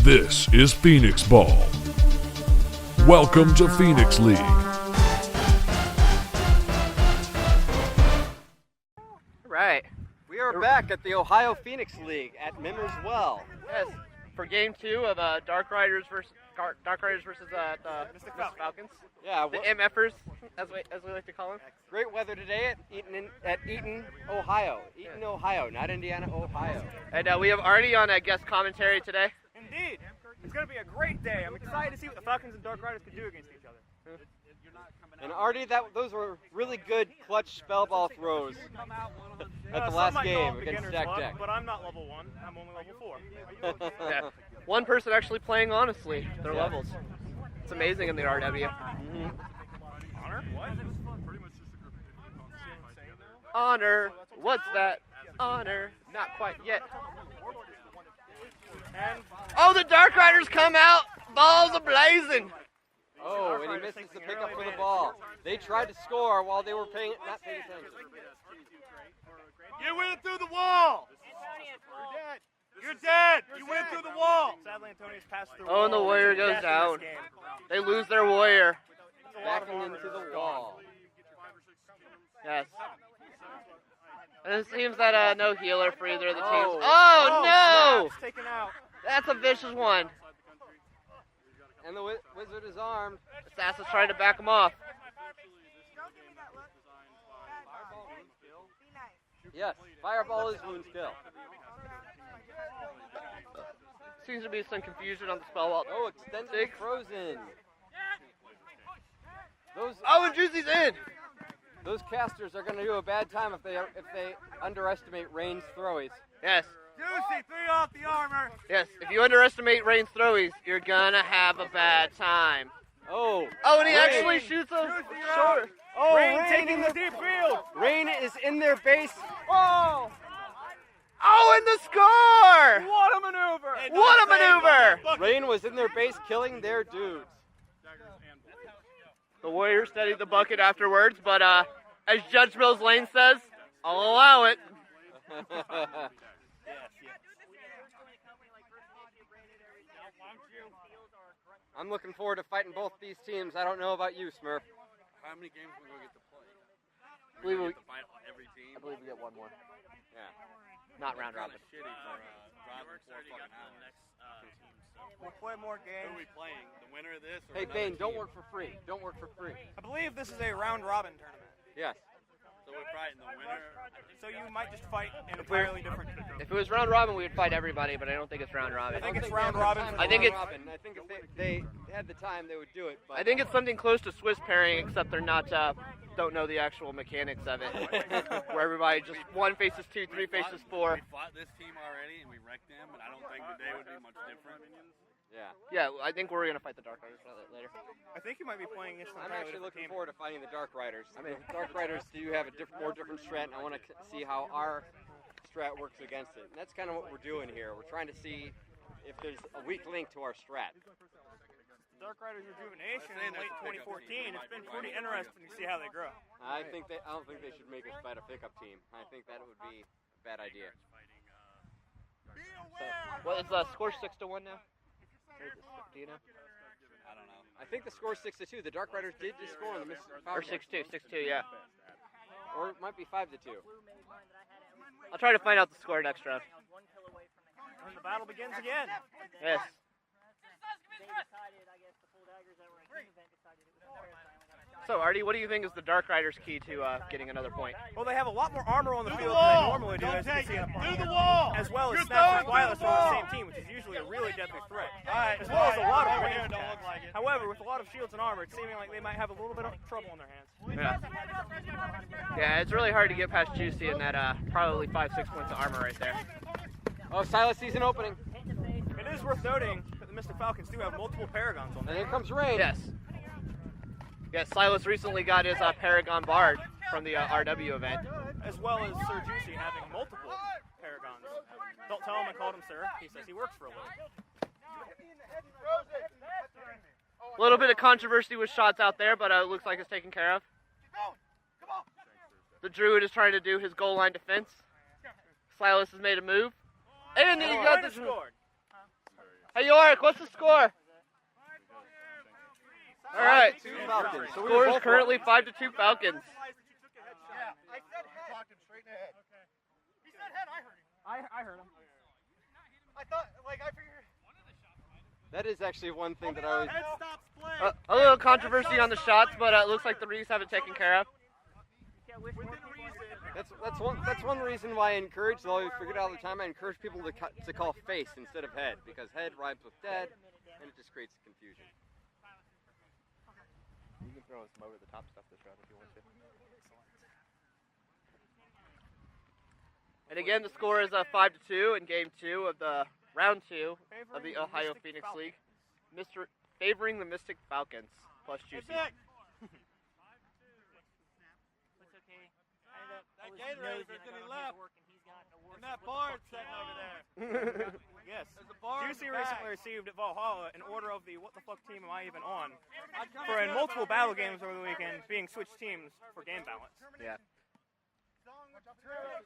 This is Phoenix Ball. Welcome to Phoenix League. Right. We are back at the Ohio Phoenix League at Mimmers Well. Yes. For game 2 of DarkRiders versus the Falcons. Yeah. The MFers, as we like to call them. Great weather today at Eaton, Ohio. Eaton, Ohio, not Indiana, Ohio. And we have Artie on a guest commentary today. Indeed. It's going to be a great day. I'm excited to see what the Falcons and DarkRiders can do against each other. And Artie, those were really good clutch spell ball throws at the last game against Stack Deck. But I'm not level 1. I'm only level 4. Yeah. One person actually playing honestly their levels. It's amazing in the RW. Mm-hmm. Honor? What? Honor. What's that? Honor. Not quite yet. And oh, the DarkRiders come out. Balls a-blazing. Oh, and he misses the pickup for the ball. They tried to score while they were not paying attention. You went through the wall. You're dead. You went through the wall. Sadly, Antonius passed through the wall. Oh, and the warrior goes down. They lose their warrior. Backing into the wall. Yes. And it seems that no healer for either of the teams. Oh. Oh, no! Snaps taken out. That's a vicious one. And the wizard is armed. Assassin's trying to back him off. Yes, fireball is wound skill. Seems to be some confusion on the spell wall. Oh, extended frozen. Oh, and Juicy's in. Those casters are going to do a bad time if they underestimate Rain's throwies. Yes. Juicy, 3 off the armor. Yes, if you underestimate Rain's throwies, you're gonna have a bad time. Oh. Oh, and he Rain. actually shoots a short. Oh, Rain taking the deep field. Rain is in their base. Oh. Oh, and the score! What a maneuver. What a maneuver! Rain was in their base killing their dudes. The Warriors studied the bucket afterwards, but as Judge Mills Lane says, I'll allow it. I'm looking forward to fighting both these teams. I don't know about you, Smurf. How many games are we going to get to play? I believe we Fight every team? I believe we get one more. Yeah. Not round robin. Shitty for driving 4 fucking hours. We'll play more Who games. are we playing? The winner of this? Or Hey, another Bane, don't team? work for free. Don't work for free. I believe this is a round robin tournament. Yes. So we're fighting the winner. So you might just fight an entirely different. If it was round robin, we would fight everybody, but I don't think it's round robin. I think it's they round have the robin. time I for think round it's- robin. I think if they had the time, they would do it. But I think it's something close to Swiss pairing, except they're not don't know the actual mechanics of it. Where everybody just 1 faces 2, 3 faces 4. We fought this team already and we wrecked them, but I don't think today would be much different. yeah. Yeah, I think we're gonna fight the DarkRiders later. I think you might be playing against an I'm entirely actually different looking team. forward to fighting the DarkRiders. I mean, DarkRiders do have a more different strat, and I want to see how our strat works against it. And that's kind of what we're doing here. We're trying to see if there's a weak link to our strat. DarkRiders Rejuvenation in late That's a pickup 2014. team. It's been pretty interesting to see how they grow. I don't think they should make us fight a pickup team. I think that would be a bad idea. So, well, it's score 6-1 now. Do you know? I don't know. I think the score's 6-2. The DarkRiders did just score on the Mr. Or Falcons. 6-2, yeah. Or it might be 5-2. I'll try to find out the score next round. And the battle begins again. Yes. So, Artie, what do you think is the DarkRiders' key to getting another point? Well, they have a lot more armor on the field than they normally do, as you can see in the wall. As well as Snapper and Wireless are on the same team, which is usually a really deadly threat. As well as a lot of range attacks. However, with a lot of shields and armor, it's seeming like they might have a little bit of trouble on their hands. Yeah. Yeah, it's really hard to get past Juicy in that probably 5-6 points of armor right there. Oh, Silas sees an opening. It is worth noting that the Mystic Falcons do have multiple Paragons on And them. here comes Rain. Yes. Yes, Silas recently got his Paragon Bard from the RW event. As well as Sir Juicy having multiple Paragons. Don't tell him I called him Sir. He says he works for a living. A little bit of controversy with shots out there, but it looks like it's taken care of. The Druid is trying to do his goal line defense. Silas has made a move. And he got the... Scored. Hey, York, what's the score? All right. 5-2 Falcons. So we Score were is both currently wrong. 5-2 Falcons. I said head. Talking straight ahead. He said head. I heard him. I heard him. I thought, like, I figured. That is actually one thing that I always. Head stops play. A little controversy on the shots, but it looks like the Reefs have it taken care of. That's one reason why I encourage, though I forget it all the time, I encourage people to call face instead of head, because head rhymes with dead, and it just creates confusion. You can throw some over the top stuff this round if you want to. And again, the score is 5-2 in Game 2 of the Round 2 of the Ohio Phoenix League. Favoring the Mystic Falcons plus Juicy. That Gatorade is to the left. And that bar is sitting over there. Yes. There's a bar. Juicy recently received at Valhalla an order of the what the fuck team am I even on for in multiple battle games over the weekend being switched teams for game balance. Yeah.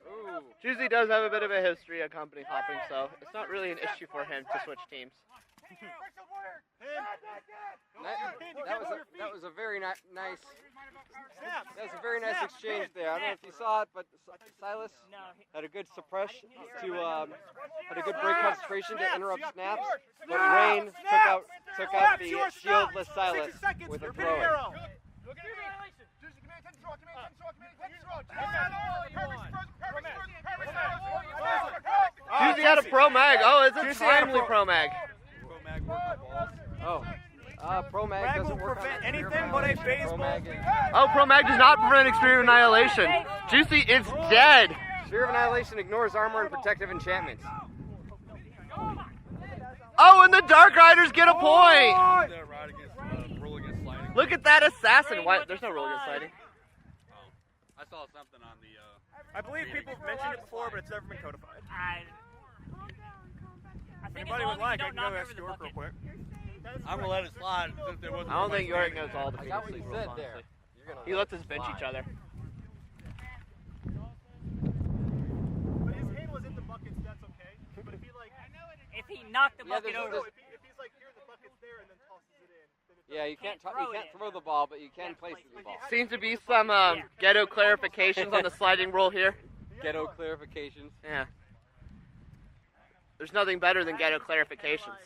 Ooh. Juicy does have a bit of a history of company hopping, so it's not really an issue for him to switch teams. That was a very nice. That was a very nice exchange there. I don't know if you saw it, but Silas had a good suppression had a good break concentration to interrupt snaps. But Rain took out the shieldless Silas with a throw. Juicy had a pro mag. Oh, it's a timely pro mag. Pro mag work on balls. Oh. Pro mag Mag will doesn't work prevent on anything but a baseball. Oh, pro mag does not prevent Extreme Annihilation. Juicy, it's dead. Sphere of Annihilation ignores armor and protective enchantments. Oh, and the DarkRiders get a point. The ride against, rule against sliding. Look at that assassin. Why? There's no rule against sliding. I saw something on the. I believe people have mentioned it before, but it's never been codified. I think Anybody as would long like, as I you can don't go knock ask over the York real bucket. quick. I'm gonna let it slide since there wasn't. I don't think York knows all the I got what Phoenix you League said rules, there. honestly. He lets us bench each other. But his hand was in the buckets, that's okay. But if he like, If he knocked the bucket there's- over, if he's like here, the bucket's there, and then tosses it in. Then it's Yeah, you can't throw it. throw the ball, but you can place the ball. Seems to be some ghetto clarifications on the sliding rule here. Ghetto clarifications. Yeah. There's nothing better than ghetto clarifications.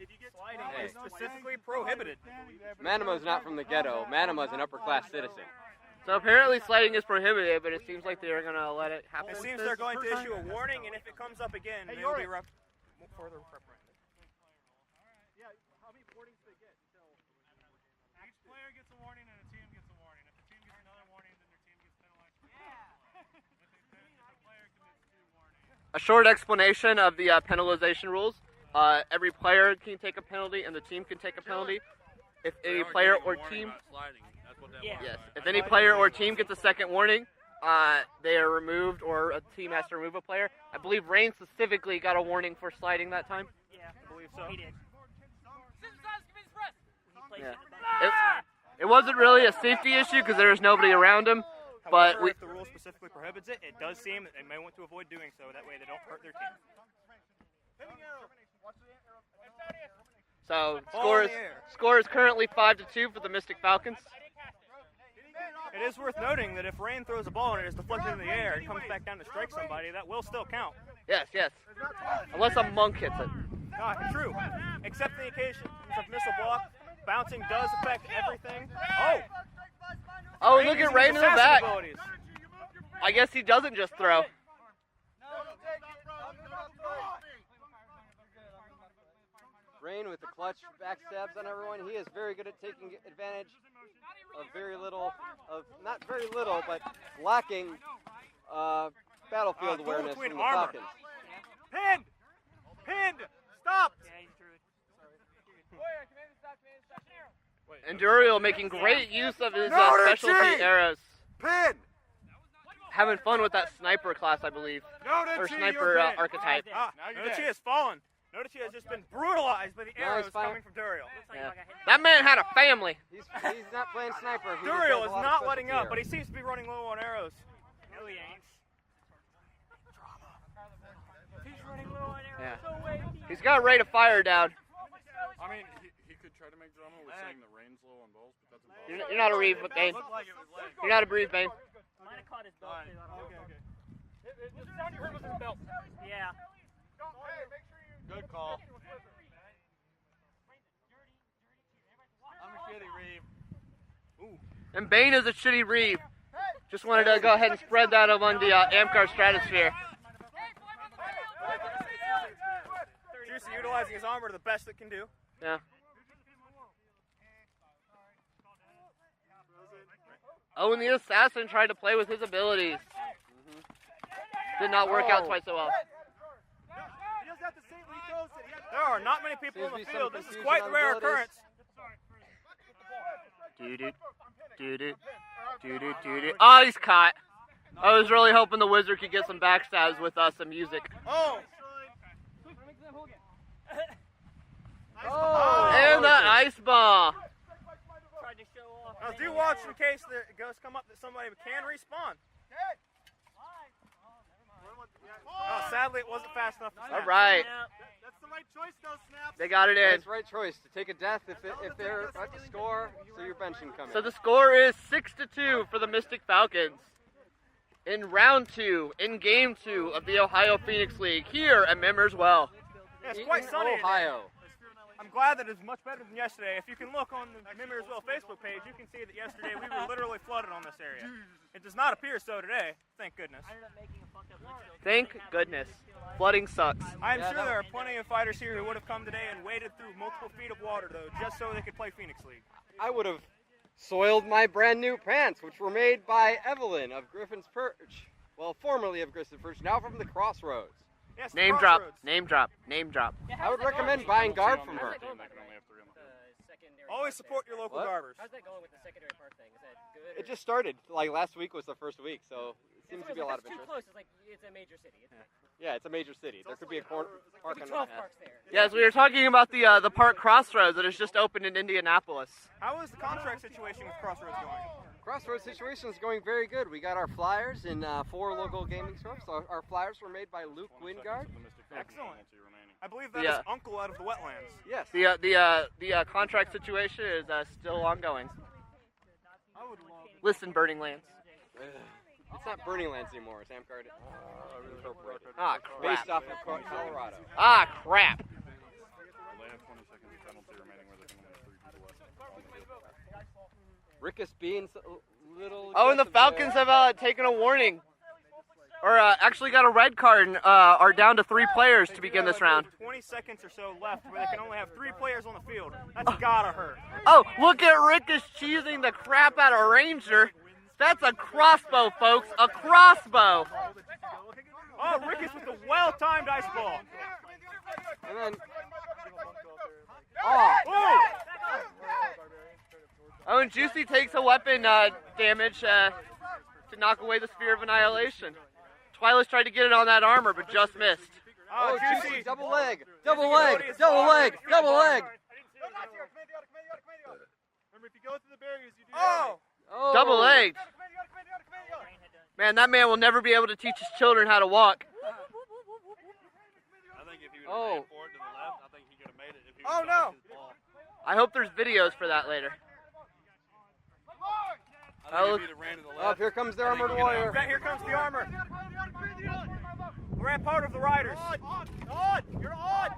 if you get Sliding Hey. is specifically prohibited. Manima's not from the ghetto. Manima's an upper-class citizen. So apparently sliding is prohibited, but it seems like they're going to let it happen. It seems they're going to issue a warning, and if it comes up again, they will be further reprimanded. Yeah, how many warnings do they get? Each player gets a warning and a team gets a warning. If the team gets another warning, then their team gets penalized. If a player commits 2 warnings. A short explanation of the penalization rules. Every player can take a penalty, and the team can take a penalty. If any player or team, yes, if any player or team gets a second warning, they are removed, or a team has to remove a player. I believe Rain specifically got a warning for sliding that time. yeah, I believe so. he did. Yeah. It wasn't really a safety issue because there was nobody around him, but However, if the rule specifically prohibits it, it does seem that they may want to avoid doing so. That way they don't hurt their team. so Ball in the air. score is currently 5-2 for the Mystic Falcons. It is worth noting that if Rain throws a ball and it is deflected in the air and comes back down to strike somebody, that will still count. Yes, unless a monk hits it. True. Except the occasion of missile block, bouncing does affect everything. Oh, look at Rain in the assassin back. abilities. I guess he doesn't just throw. Rain with the clutch backstabs on everyone. He is very good at taking advantage of not very little, but lacking battlefield Duel awareness between from the armor. Falcons. Pinned! Stop! Yeah, he threw it. And Duriel making great use of his specialty arrows. Pin! Having fun with that sniper class, I believe. Or sniper archetype. Notichi has fallen. Notichi has just been brutalized by the No, arrows he's fine. coming from Duriel. Yeah. That man had a family. He's not playing sniper. He just Duriel has is a lot of not letting specialty up, but he arrows. seems to be running low on arrows. No, he ain't. He's running low on arrows. Yeah. So wait, He's got a rate of fire down. I mean, he could try to make drama with saying the rain's low on balls, but that's impossible. You're not a Reeve, Bane. You're not a Reeve, Bane. Might have caught his belt. Okay. The sound you heard was his belt. Yeah. Good call. I'm a shitty Reeve. And Bane is a shitty Reeve. Just wanted to go ahead and spread that among the Amcar stratosphere. Juicy utilizing his armor to the best it can do. Yeah. Oh, and the assassin tried to play with his abilities. Did not work out quite so well. There are not many people in the field. This is quite the rare occurrence. Oh, he's caught. I was really hoping the wizard could get some backstabs with some music. Oh! And the ice ball. Tried to show off. Now do watch in case the ghosts come up that somebody can respawn. Oh, sadly it wasn't fast enough to snap. All right. That's the right choice, though, Snaps. They got it in. That's the right choice to take a death if they're at the score, so your bench can come in. So the score is 6-2 for the Mystic Falcons in round 2, in game 2 of the Ohio Phoenix League here at Mimmer's Well. Yeah, it's quite sunny today. Ohio. I'm glad that it's much better than yesterday. If you can look on the Mimmersville Facebook page, you can see that yesterday we were literally flooded on this area. It does not appear so today, thank goodness. Thank goodness. Flooding sucks. I'm sure there are plenty of fighters here who would have come today and waded through multiple feet of water, though, just so they could play Phoenix League. I would have soiled my brand new pants, which were made by Evelyn of Griffin's Perch. Well, formerly of Griffin's Perch, now from the Crossroads. Yes, the Name drop, Crossroads. name drop, name drop. I would recommend buying garb from her. Always support your local What? barbers. How's that going with the secondary park thing? Is that good? It just started. Like last week was the first week, so it seems to be a lot of It's too interest. close. It's like it's a major city. It's like, Yeah, it's a major city. There could be a park there'll be on 12 that. parks there. Yes, we were talking about the park Crossroads that has just opened in Indianapolis. How is the contract situation with Crossroads going? Crossroads situation is going very good. We got our flyers in 4 local gaming stores. So our flyers were made by Luke Wingard. Excellent. I believe that is Uncle out of the wetlands. Yes. The contract situation is still ongoing. Listen, Burning Lands. It's not Burning Lands anymore. It's Amcard Incorporated. Ah, crap. Based off of Colorado. Ah, crap. They have 20 seconds of penalty remaining where they can only have 3 people left. Rickus being a little. Oh, and the aggressive Falcons there. have taken a warning. Or actually got a red card and are down to 3 players to begin this round. 20 seconds or so left where they can only have 3 players on the field. That's gotta hurt. Oh, look at Rickus cheesing the crap out of Ranger. That's a crossbow, folks. A crossbow. Oh, Rickus with the well-timed ice ball. And then. Oh! Oh, and Juicy takes a weapon damage to knock away the Sphere of Annihilation. Twilight's tried to get it on that armor, but just missed. Oh, Juicy, double leg! Double leg! Double leg! Double leg! Remember, if you go through the barriers, you do Oh! Oh. Double legged. Man, that man will never be able to teach his children how to walk. I think if he would have ran forward to the left, I think he could have made it if he Oh, was no. his ball. I hope there's videos for that later. I think if he'd have ran to the left. Up, here comes the armored warrior. Here comes the armor. Rampart of the Riders. On! You're on!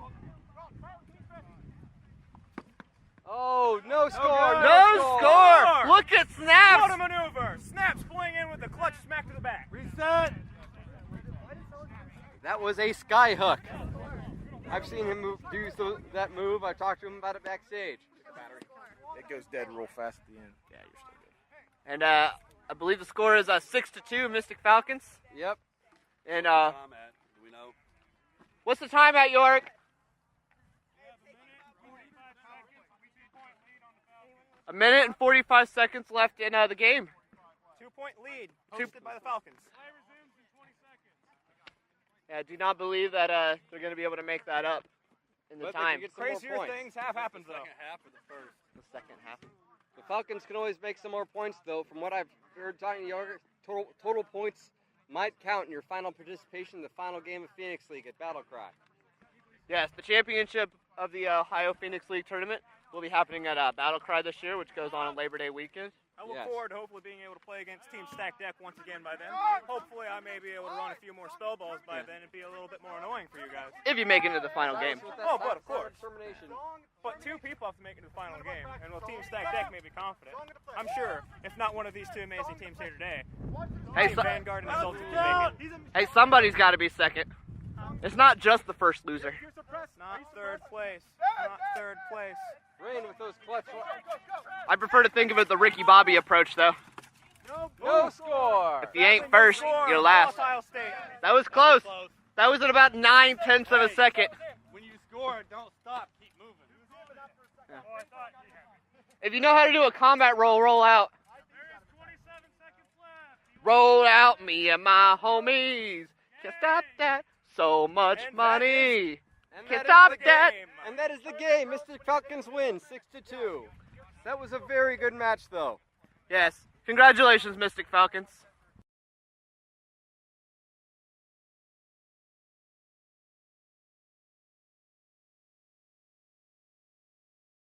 Oh, no score! No score! Look at What a Snaps! maneuver. Snaps pulling in with the clutch smack to the back. Reset! That was a sky hook. I've seen him do that move. I talked to him about it backstage. It goes dead real fast at the end. Yeah, you're still good. And I believe the score is 6-2, Mystic Falcons. Yep. And Time at, do we know? what's the time at York? A minute and 45 seconds left in the game. 2-point lead hosted by the Falcons. Yeah, I do not believe that they're going to be able to make that up in the But they time. can get some more Crazier points. things have happened, though. Second half of the first. The second half. The Falcons can always make some more points, though. From what I've heard talking to York, total points might count in your final participation in the final game of Phoenix League at Battlecry. Yes, the championship of the Ohio Phoenix League tournament will be happening at Battle Cry this year, which goes on Labor Day weekend. I look forward to hopefully being able to play against Team Stack Deck once again by then. Hopefully I may be able to run a few more spell balls by then and be a little bit more annoying for you guys. If you make it into the final game. Oh, but of course. But 2 people have to make it to the final game, and while Team Stack Deck may be confident, I'm sure, if not one of these 2 amazing teams here today, Team Vanguard and Assault will make it. Hey, somebody's got to be second. It's not just the first loser. Not third place. Not third place. Rain with those clutch. I prefer to think of it the Ricky Bobby approach, though. No score. If you ain't first, you're last. That was close. That was at about 9/10 of a second. When you score, don't stop. Keep moving. Yeah. If you know how to do a combat roll, roll out. Roll out, me and my homies. Can't stop that. So much money. Can't stop that. And that is the game. Mystic Falcons win 6-2. That was a very good match, though. Yes. Congratulations, Mystic Falcons.